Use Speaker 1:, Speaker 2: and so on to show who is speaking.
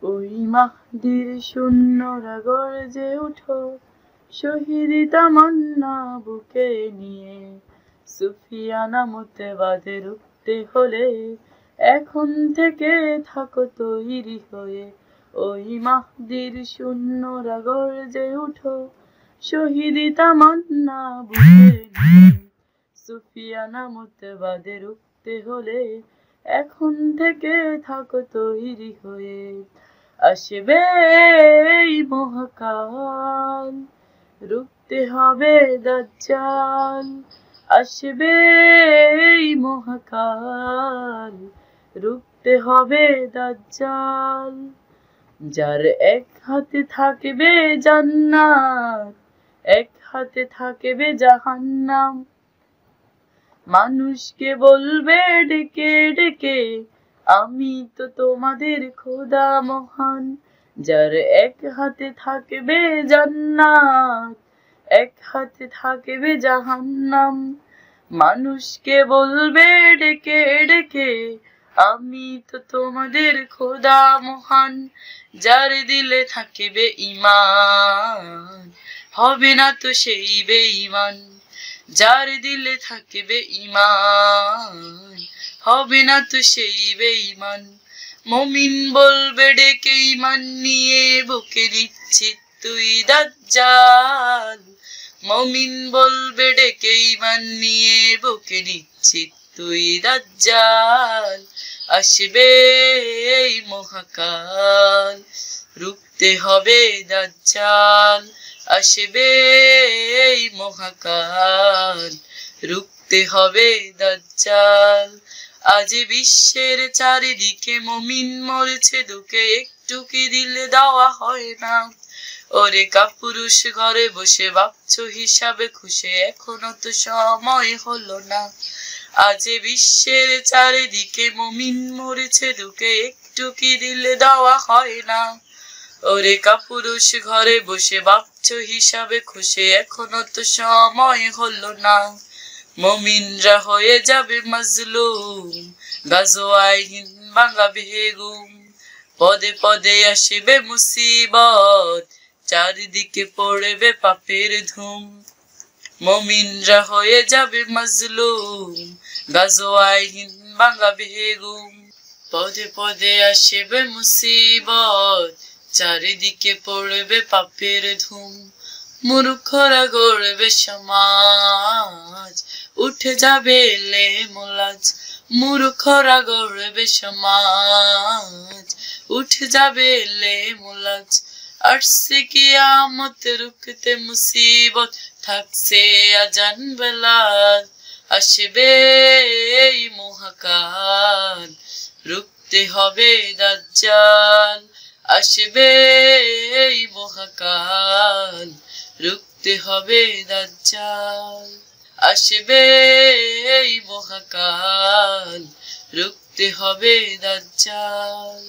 Speaker 1: ওই মাহদির সৈন্যরা গর্জে ওঠো, শহীদ তামান্না বুকে নিয়ে। সুফিয়ানা মুতবাদে রুখতে হলে এখন থেকে থাকো তৈরি হয়ে। ওই মাহদির সৈন্যরা গর্জে ওঠো, শহীদ তামান্না বুকে নিয়ে। সুফিয়ানা মুতবাদে রুখতে হলে এখন থেকে থাকো তৈরি হয়ে। আসবে এই মহাকাল, রুখতে হবে দাজ্জাল। আসবে এই মহাকাল, রুখতে হবে দাজ্জাল। যার এক হাতে থাকবে জান্নাত, এক হাতে থাকবে জাহান্নাম। মানুষকে বলবে ডেকে ডেকে, আমি তো তোমাদের খোদা মহান। যার এক হাতে থাকবে জান্নাত, এক হাতে থাকবে জাহান্নাম। মানুষকে বলবে ডেকে ডেকে, আমি তো তোমাদের খোদা মহান। যার দিলে থাকবে ঈমান, হবে না তো সেই বেঈমান। যার দিলে থাকবে ঈমান, হবে না তো সেই বেঈমান। মুমিন বলবে ডেকে ঈমান নিয়ে, বুকে নিশ্চিত তুই দাজ্জাল। মুমিন বলবে ডেকে ঈমান নিয়ে, বুকে নিশ্চিত তুই দাজ্জাল। আসবে এই মহাকাল, রুখতে হবে দাজ্জাল। আসবে এই মহাকাল, রুখতে হবে দাজ্জাল। আজ বিশ্বের চারিদিকে মুমিন মরছে দুঃখে, একটু কি দিলে দেওয়া হয় না? ওরে কাপুরুষ ঘরে বসে ভাবছো হিসাবে খুশে, এখনো তো সময় হলো না। আজ বিশ্বের চারিদিকে মুমিন মরছে দুঃখে, একটু কি দিলে দেওয়া হয় না? ওরে কাপুরুষ ঘরে বসে ভাবছো হিসাবে খুশি, এখনো তো সময় হলো না। মুমিনরা হয়ে যাবে মাজলুম, গাজওয়ায় হিন্দ ভাঙাবে ঘুম। পদে পদে আসবে মুসিবত, চারিদিকে পড়বে পাপের ধুম। মুমিনরা হয়ে যাবে মাজলুম, গাজওয়ায় হিন্দ ভাঙাবে ঘুম। পদে পদে আসবে মুসিবত, চারিদিকে পড়বে পাপের ধুম। মূর্খরা গড়বে সমাজ, উঠে যাবে লেমুলাজ। মূর্খরা গড়বে সমাজ, উঠে যাবে লেমুলাজ। আসছে কিয়ামত রুখতে মুসিবত, থাকছে আজান বেলাল। আসবে এই মহাকাল, রুখতে হবে দাজ্জাল। আসবে এই মহাকাল, রুখতে হবে দাজ্জাল। আসবে এই মহাকাল, রুখতে হবে দাজ্জাল।